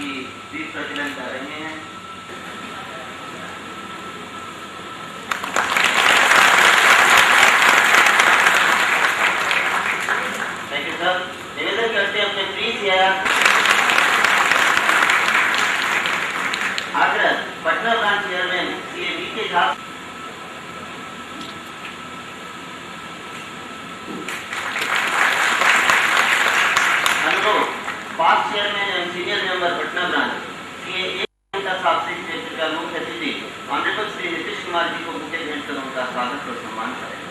की दीप प्रज्वलन कर रहे हैं। Thank you sir. निवेदन करते हैं अपने प्लीज या आग्रह Patna branch chairman Shri V K Jha past chairman and senior member Patna branch Shri साहब से क्षेत्र का मुख्य अतिथि ऑनरेबल श्री नीतीश कुमार जी को बुके भेंट कर उनका स्वागत और सम्मान करें।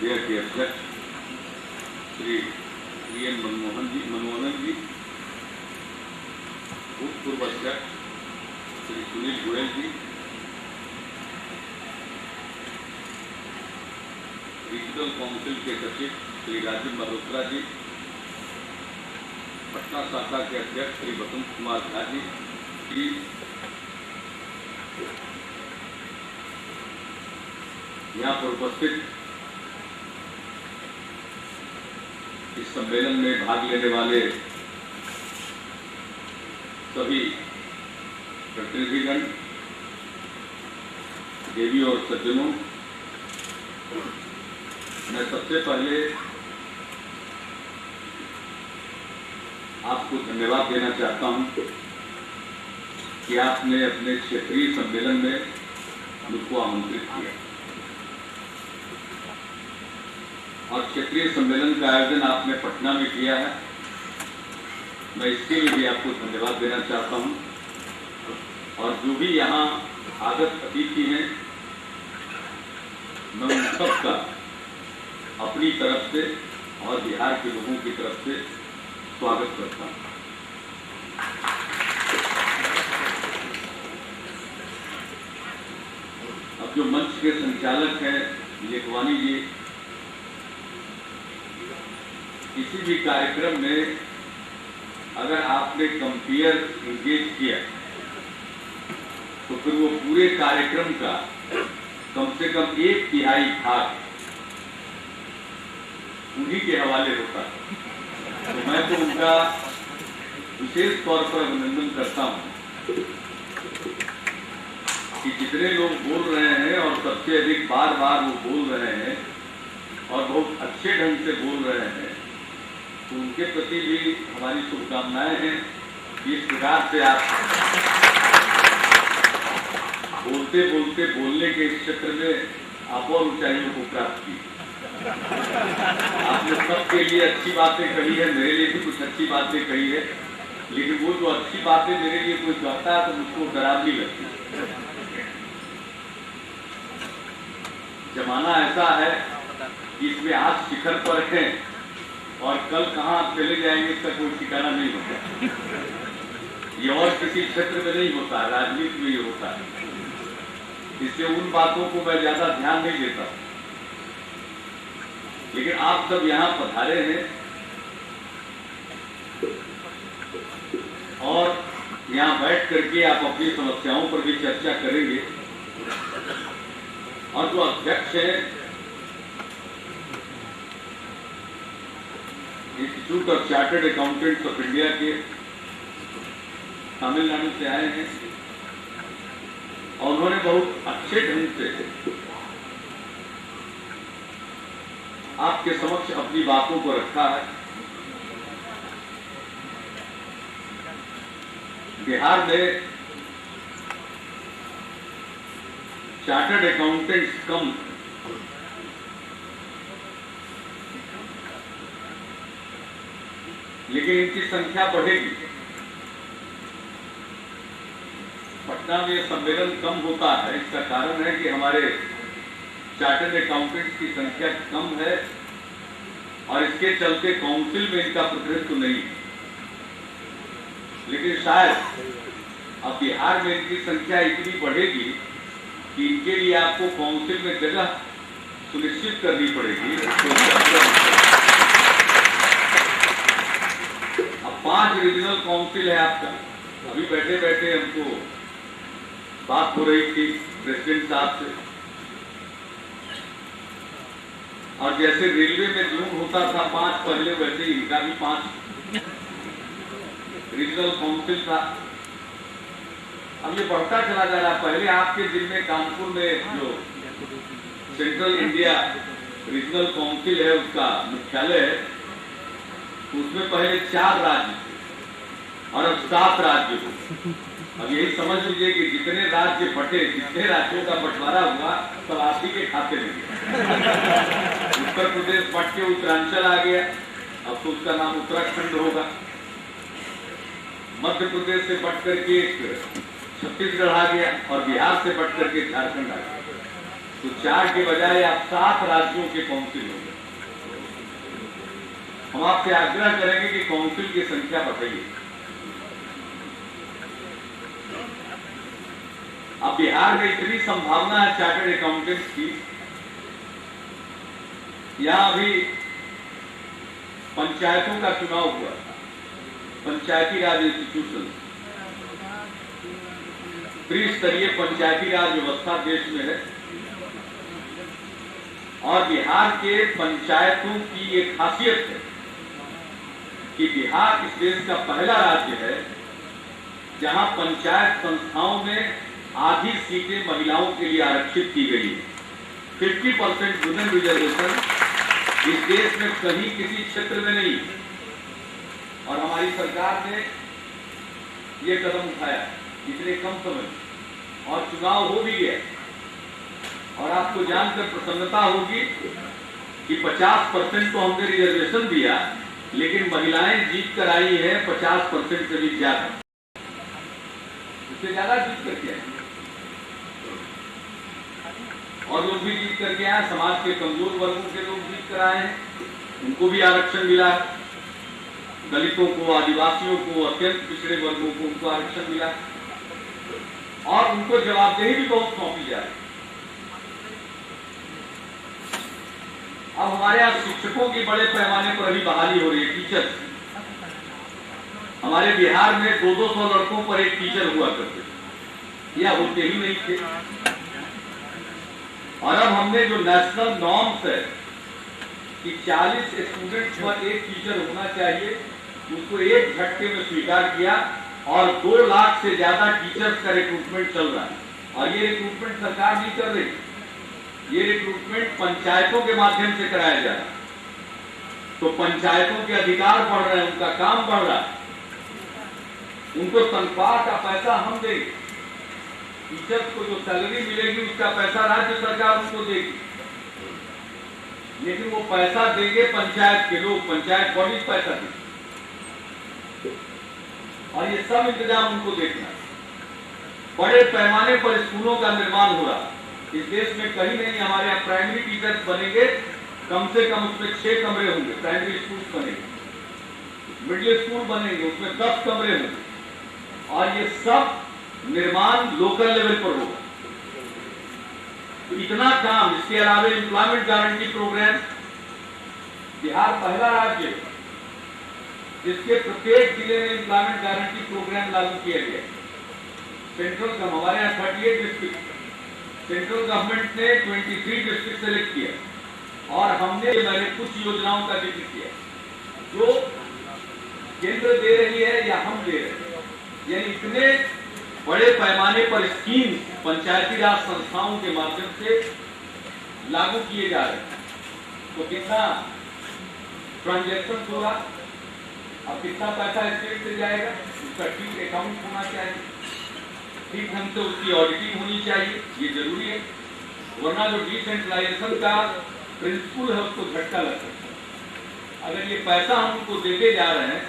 के अध्यक्ष श्री एन मनमोहन जी, भूतपूर्व अध्यक्ष श्री सुनील गोयल जी, रीजनल काउंसिल के सचिव श्री राजीव मल्होत्रा जी, पटना शाखा के अध्यक्ष श्री वसंत कुमार झा जी, यहाँ पर उपस्थित इस सम्मेलन में भाग लेने वाले सभी प्रतिनिधिगण, देवी और सज्जनों, मैं सबसे पहले आपको धन्यवाद देना चाहता हूं कि आपने अपने क्षेत्रीय सम्मेलन में मुझको आमंत्रित किया और क्षेत्रीय सम्मेलन का आयोजन आपने पटना में किया है। मैं इसके लिए भी आपको धन्यवाद देना चाहता हूं और जो भी यहाँ आगत अतिथि हैं, मैं उन सबका अपनी तरफ से और बिहार के लोगों की तरफ से स्वागत करता हूं। अब जो मंच के संचालक हैं लेखवानी जी, किसी भी कार्यक्रम में अगर आपने कंपेयर इंगेज किया तो फिर वो पूरे कार्यक्रम का कम से कम 1/3 भाग उन्हीं के हवाले होता है। तो मैं तो उनका विशेष तौर पर अभिनंदन करता हूं कि जितने लोग बोल रहे हैं और सबसे अधिक बार बार वो बोल रहे हैं और बहुत अच्छे ढंग से बोल रहे हैं, तो उनके प्रति भी हमारी शुभकामनाएं हैं कि इस प्रकार से आप बोलते बोलते बोलने के इस क्षेत्र में आप और ऊंचाइयों को प्राप्त की। आपने सबके लिए अच्छी बातें कही है, मेरे लिए भी कुछ अच्छी बातें कही है, लेकिन वो जो अच्छी बातें मेरे लिए कोई कहता है तो मुझको डरावनी लगती है। जमाना ऐसा है कि इसमें आज शिखर पर है और कल कहाँ आप चले जाएंगे इसका कोई ठिकाना नहीं होता। ये और किसी क्षेत्र में नहीं होता, राजनीति में ये होता है। इसलिए उन बातों को मैं ज्यादा ध्यान नहीं देता, लेकिन आप सब यहाँ पधारे हैं और यहाँ बैठ करके आप अपनी समस्याओं पर भी चर्चा करेंगे। और जो अध्यक्ष है institute of chartered accountants of India के, तमिलनाडु से आए हैं और उन्होंने बहुत अच्छे ढंग से आपके समक्ष अपनी बातों को रखा है। बिहार में चार्टर्ड अकाउंटेंट्स कम, लेकिन इनकी संख्या बढ़ेगी। पटना में सम्मेलन कम होता है, इसका कारण है कि हमारे चार्टर्ड अकाउंटेंट्स की संख्या कम है और इसके चलते काउंसिल में इनका प्रतिनिधित्व नहीं है। लेकिन शायद अब बिहार में इनकी संख्या इतनी बढ़ेगी कि इनके लिए आपको काउंसिल में जगह सुनिश्चित करनी पड़ेगी। अब 5 रीजनल काउंसिल है आपका। अभी बैठे बैठे हमको बात हो रही थी प्रेसिडेंट साहब से। और जैसे रेलवे में जून होता था 5 पहले, वैसे इनका भी 5 रीजनल काउंसिल था। अब ये बढ़ता चला जा रहा है। पहले आपके जिले कानपुर में जो सेंट्रल इंडिया रीजनल काउंसिल है, उसका मुख्यालय है, उसमें पहले 4 राज्य थे और अब 7 राज्य हुए। अब यही समझ लीजिए कि जितने राज्य बटे, जितने राज्यों का बंटवारा हुआ, सब आप ही के खाते में गया। उत्तर प्रदेश बट के उत्तरांचल आ गया, अब तो उसका नाम उत्तराखंड होगा। मध्य प्रदेश से बट करके छत्तीसगढ़ आ गया और बिहार से बट करके झारखंड आ गया। तो 4 के बजाय आप 7 राज्यों के काउंसिल हो गए। हम आपसे आग्रह करेंगे कि काउंसिल की संख्या बताइए। अब बिहार में इतनी संभावना है चार्टर्ड अकाउंटेंट्स की, यहां अभी पंचायतों का चुनाव हुआ, पंचायती राज इंस्टीट्यूशन, त्रिस्तरीय पंचायती राज व्यवस्था देश में है। और बिहार के पंचायतों की एक खासियत है कि बिहार इस देश का पहला राज्य है जहां पंचायत संस्थाओं में आधी सीटें महिलाओं के लिए आरक्षित की गई है। 50% वुमेन रिजर्वेशन इस देश में कहीं किसी क्षेत्र में नहीं। और हमारी सरकार ने ये कदम उठाया इतने कम समय में, और चुनाव हो भी गया। और आपको जानकर प्रसन्नता होगी कि 50% तो हमने रिजर्वेशन दिया, लेकिन महिलाएं जीत कर आई है 50% से भी ज्यादा, उससे ज्यादा जीत करके आई। और लोग भी जीत करके आए, समाज के कमजोर वर्गों के लोग जीत कर आए हैं, उनको भी आरक्षण मिला। दलितों को, आदिवासियों को, अत्यंत पिछड़े वर्गों को उनको आरक्षण मिला। और उनको जवाबदेही भी बहुत सौंपी जा रही। अब हमारे यहाँ शिक्षकों की बड़े पैमाने पर अभी बहाली हो रही है, टीचर्स। हमारे बिहार में 200 लड़कों पर एक टीचर हुआ करते, या होते ही नहीं थे। और अब हमने जो नेशनल नॉर्म्स है कि 40 स्टूडेंट्स पर एक टीचर होना चाहिए, उसको एक झटके में स्वीकार किया। और 2 लाख से ज्यादा टीचर्स का रिक्रूटमेंट चल रहा है। और ये रिक्रूटमेंट सरकार नहीं कर रही, ये रिक्रूटमेंट पंचायतों के माध्यम से कराया जा रहा है। तो पंचायतों के अधिकार बढ़ रहे हैं, उनका काम बढ़ रहा है, उनको तनख्वाह का पैसा हम देंगे। टीचर्स को जो सैलरी मिलेगी उसका पैसा राज्य सरकार उनको देगी, लेकिन वो पैसा देंगे पंचायत के लोग, पंचायत बॉडी पैसा देगी। और ये सब इंतजाम उनको देखना है। बड़े पैमाने पर स्कूलों का निर्माण हो रहा है इस देश में, कहीं नहीं। हमारे यहाँ प्राइमरी टीचर्स बनेंगे, कम से कम उसमें 6 कमरे होंगे। प्राइमरी स्कूल बनेंगे, मिडिल स्कूल बनेंगे, उसमें 10 कमरे होंगे। और ये सब निर्माण लोकल लेवल पर होगा। तो इतना काम, इसके अलावा एम्प्लॉयमेंट गारंटी प्रोग्राम, बिहार पहला राज्य है जिसके प्रत्येक जिले में एम्प्लॉयमेंट गारंटी प्रोग्राम लागू किया गया। सेंट्रल का हमारे यहाँ 38 डिस्ट्रिक्ट, सेंट्रल गवर्नमेंट ने 23 डिस्ट्रिक्ट सेलेक्ट किया। और हमने मैंने कुछ योजनाओं का जिक्र किया जो केंद्र दे रही है या हम दे रहे हैं। यानी इतने बड़े पैमाने पर स्कीम पंचायती राज संस्थाओं के माध्यम से लागू किए जा रहे हैं। तो कितना ट्रांजैक्शन होगा, अब कितना पैसा स्टेट से जाएगा, उसका ठीक अकाउंट होना चाहिए, ठीक ढंग से उसकी ऑडिटिंग होनी चाहिए, ये जरूरी है। वरना जो डिसेंट्रलाइजेशन का प्रिंसिपल है उसको झटका लग सकता है। अगर ये पैसा हम उनको देते जा रहे हैं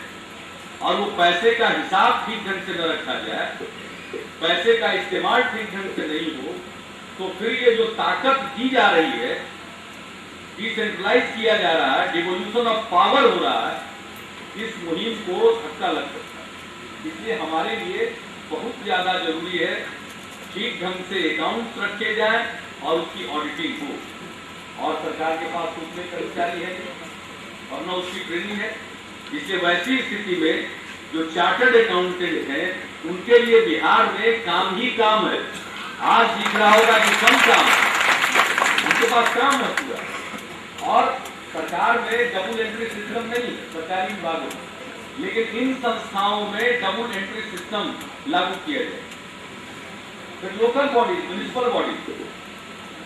और वो पैसे का हिसाब ठीक ढंग से न रखा जाए, पैसे का इस्तेमाल ठीक ढंग से नहीं हो, तो फिर ये जो ताकत दी जा रही है, डिसेंट्रलाइज किया जा रहा है, डिवोल्यूशन ऑफ पावर हो रहा है, इस मुहिम को धक्का लग सकता है। इसलिए हमारे लिए बहुत ज्यादा जरूरी है ठीक ढंग से अकाउंट्स रखे जाए और उसकी ऑडिटिंग हो। और सरकार के पास उतने कर्मचारी है और न उसकी ट्रेनिंग है। इसलिए वैसी स्थिति में जो चार्टर्ड अकाउंटेंट हैं, उनके लिए बिहार में काम ही काम है। आज दिख रहा होगा कि कम काम, उनके पास काम है पूरा। और सरकार में डबल एंट्री सिस्टम नहीं है सरकारी विभागों में, लेकिन इन संस्थाओं में डबल एंट्री सिस्टम लागू किया जाए। फिर लोकल बॉडी, म्युनिसिपल बॉडी,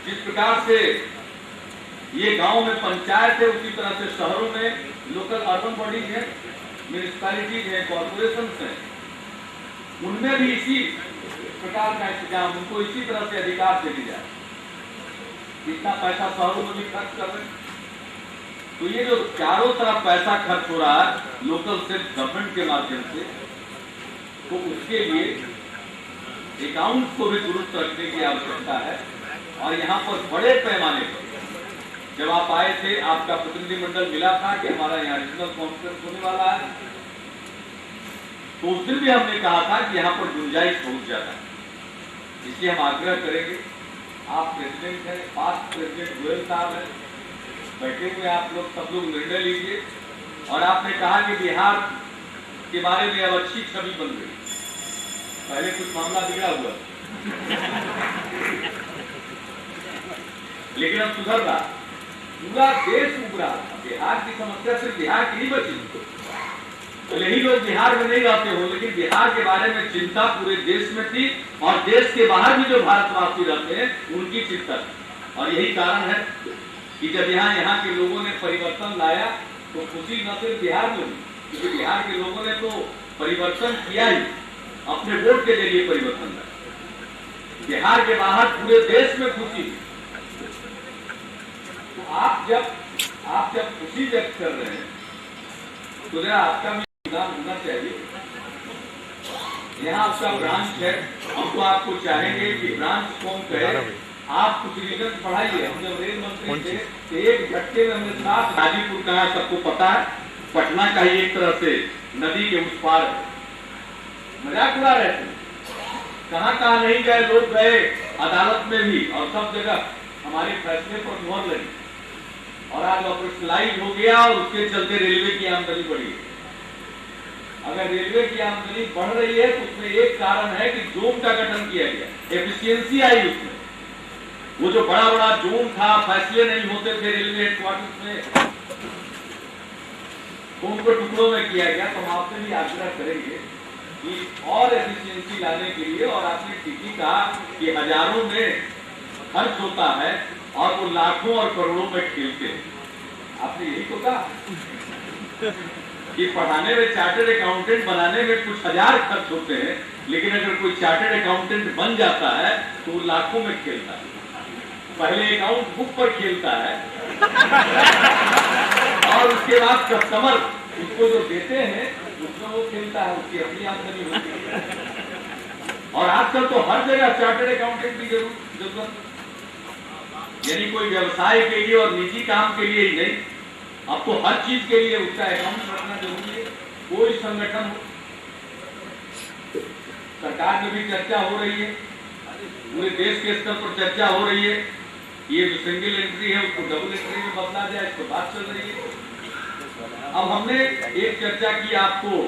जिस प्रकार से ये गांव में पंचायत है उसी तरह से शहरों में लोकल अर्बन बॉडीज है, म्युनिसिपैलिटीज है, कॉर्पोरेशन है, उनमें भी इसी प्रकार का इंतजाम, उनको इसी तरह से अधिकार दे दिया जाए। इतना पैसा शहरों में भी खर्च कर रहे हैं, तो ये जो चारों तरफ पैसा खर्च हो रहा है लोकल सेल्फ गवर्नमेंट के माध्यम से, तो उसके लिए अकाउंट को भी दुरुस्त रखने की आवश्यकता है। और यहाँ पर बड़े पैमाने पर जब आप आए थे, आपका प्रतिनिधिमंडल मिला था कि हमारा यहाँ रीजनल कॉन्फ्रेंस होने वाला है, तो उस दिन भी हमने कहा था कि यहाँ पर गुंजाइश बहुत ज्यादा है, इसलिए हम आग्रह करेंगे। आप प्रेसिडेंट हैं, पास्ट प्रेसिडेंट गोयल साहब हैं, बैठे हुए आप लोग सब लोग निर्णय लीजिए। और आपने कहा कि बिहार के बारे में अब अच्छी छवि बन गई, पहले कुछ मामला बिगड़ा हुआ लेकिन अब सुधर रहा, पूरा देश उभरा। बिहार की समस्या सिर्फ बिहार की नहीं बची, तो यही लोग बिहार में नहीं रहते हो, लेकिन बिहार के बारे में चिंता पूरे देश में थी, और देश के बाहर भी जो भारतवासी रहते हैं उनकी चिंता थी। और यही कारण है कि जब यहाँ के लोगों ने परिवर्तन लाया तो खुशी न सिर्फ बिहार में हुई, क्योंकि बिहार के लोगों ने तो परिवर्तन किया ही, अपने वोट के जरिए परिवर्तन लाया। बिहार के बाहर पूरे देश में खुशी थी। तो आप जब खुशी व्यक्त कर रहे हैं तो जरा आपका भी योगदान होना चाहिए। यहाँ आपका ब्रांच है, हम तो आपको चाहेंगे कि ब्रांच कौन कहे, आप कुछ रीजन पढ़ाइए। हम जब रेल मंत्री थे तो एक झटके में हमने साफ, गाजीपुर का सबको पता है, पटना का ही एक तरह से नदी के उस पार है, मजाक उड़ा रहे थे, कहाँ नहीं गए लोग, गए अदालत में भी, और सब जगह हमारे फैसले पर मुहर लगी, और आज ऑपरेशनलाइज हो गया, और उसके चलते रेलवे की आमदनी बढ़ी। अगर रेलवे की आमदनी बढ़ रही है तो उसमें एक कारण है कि जोन का गठन किया गया, एफिशिएंसी आई उसमें। वो जो बड़ा बड़ा जोन था, फैसले नहीं होते थे रेलवे हेडक्वार्टर्स में, तो उनको टुकड़ों में किया गया। तो हम आपसे भी आग्रह करेंगे कि और एफिशिएंसी लाने के लिए, और आपने ठीक ही कहा कि हजारों में खर्च होता है और वो लाखों और करोड़ों में खेलते हैं। आपने यही तो कहा कि पढ़ाने में, चार्टर्ड अकाउंटेंट बनाने में कुछ हजार खर्च होते हैं, लेकिन अगर कोई चार्टर्ड अकाउंटेंट बन जाता है तो वो लाखों में खेलता है। पहले अकाउंट बुक पर खेलता है और उसके बाद कस्टमर उसको जो देते हैं उसमें वो खेलता है, उसकी अपनी आमदनी होती है। और आजकल तो हर जगह चार्टर्ड अकाउंटेंट की जरूरत, यानी कोई व्यवसाय के लिए और निजी काम के लिए ही नहीं, अब तो हर चीज के लिए उसका अकाउंट रखना जरूरी है। कोई संगठन हो, सरकार में भी चर्चा हो रही है, पूरे देश के स्तर पर चर्चा हो रही है, ये जो सिंगल एंट्री है उसको डबल एंट्री में बदला जाए, इस पर बात चल रही है। अब हमने एक चर्चा की आपको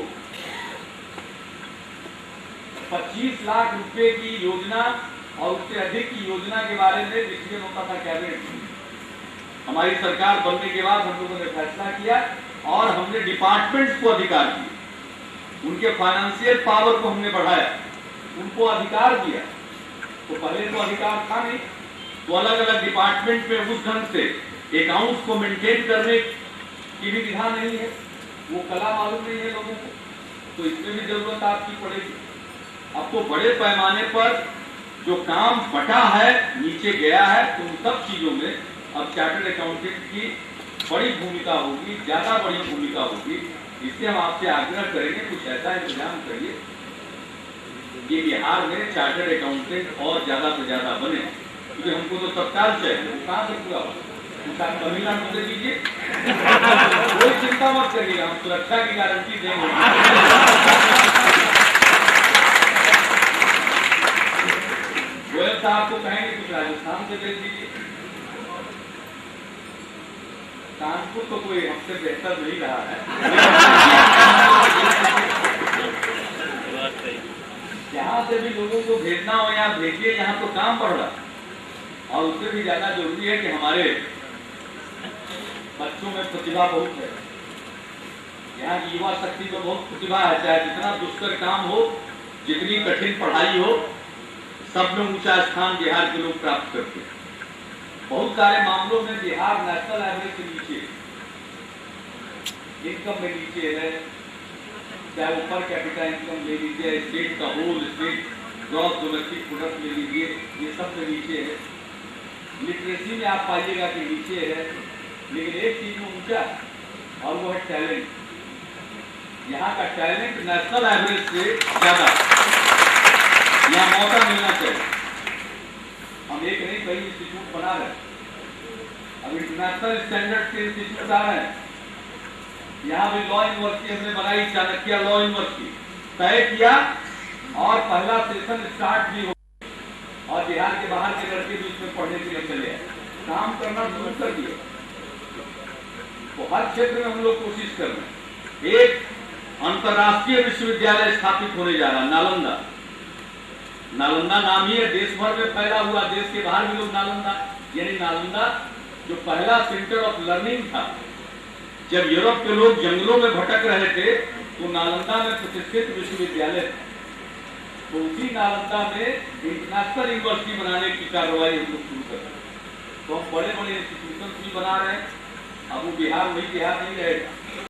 25 लाख रुपए की योजना और उससे अधिक की योजना के बारे में डिसीजन होता था कैबिनेट में। हमारी सरकार बनने के बाद हम लोगों ने फैसला किया और हमने डिपार्टमेंट्स को अधिकार दिए, उनके फाइनेंशियल पावर को हमने बढ़ाया, उनको अधिकार दिया। तो पहले तो अधिकार था नहीं, तो अलग अलग डिपार्टमेंट में उस ढंग से अकाउंट्स को मेंटेन करने की भी विधा नहीं है, वो कला मालूम नहीं है लोगों को, तो इसमें भी जरूरत आपकी पड़ेगी। अब तो बड़े पैमाने पर जो काम बटा है, नीचे गया है, तो उन सब चीजों में अब चार्टर्ड अकाउंटेंट की बड़ी भूमिका होगी, ज्यादा बड़ी भूमिका होगी। इससे हम आपसे आग्रह करेंगे कुछ ऐसा इंतजाम करिए कि बिहार में चार्टर्ड अकाउंटेंट और ज्यादा से ज्यादा बने, क्योंकि हमको तो तत्काल चाहिए। कहाँ से पूरा होगा, तमिलनाडु से दीजिए, कोई चिंता मत करिए, हम सुरक्षा की गारंटी देंगे। गोयल साहब को कहेंगे कुछ राजस्थान से भेज दीजिए, कानपुर तो कोई हमसे बेहतर नहीं रहा है, जहां से भी लोगों को भेजना हो यहाँ भेजिए, यहाँ तो काम बढ़ रहा है। और उससे भी ज्यादा जरूरी है कि हमारे बच्चों में प्रतिभा बहुत है, यहाँ की युवा शक्ति में बहुत प्रतिभा है। चाहे जितना दुष्कर काम हो, जितनी कठिन पढ़ाई हो, सब में ऊंचा स्थान बिहार के लोग प्राप्त करते हैं। बहुत सारे मामलों में बिहार नेशनल एवरेज से नीचे, इनकम में नीचे है, चाहे वो पर कैपिटा इनकम ले लीजिए, स्टेट का whole state gross domestic product ले लीजिए, ये सब से नीचे है। लिटरेसी में आप पाइएगा कि नीचे है, लेकिन एक चीज में ऊंचा, और वो है टैलेंट। यहाँ का टैलेंट नेशनल एवरेज से ज्यादा, यहाँ मौका मिलना चाहिए। हम एक नहीं कई इंस्टीट्यूट बना रहे हैं, अब इंटरनेशनल स्टैंडर्ड के इंस्टीट्यूट आ रहे हैं। यहाँ भी लॉ यूनिवर्सिटी हमने बनाई, चाणक्य लॉ यूनिवर्सिटी तय किया, और पहला सेशन स्टार्ट भी हो, और बिहार के बाहर के लड़के भी इसमें पढ़ने के लिए चले आए, काम करना शुरू कर दिए। तो हर क्षेत्र में हम लोग कोशिश कर रहे हैं। एक अंतर्राष्ट्रीय विश्वविद्यालय स्थापित होने जा रहा है, नालंदा। नालंदा नाम ही है, देश भर में फैला हुआ, देश के बाहर भी लोग नालंदा, यानी नालंदा जो पहला सेंटर ऑफ लर्निंग था। जब यूरोप के लोग जंगलों में भटक रहे थे, तो नालंदा में प्रतिष्ठित विश्वविद्यालय था। तो उसी नालंदा में इंटरनेशनल यूनिवर्सिटी बनाने की कार्रवाई हम लोग शुरू कर रहे हैं। तो हम बड़े बड़े इंस्टीट्यूशन भी बना रहे हैं। अब वो बिहार वही बिहार नहीं रहेगा,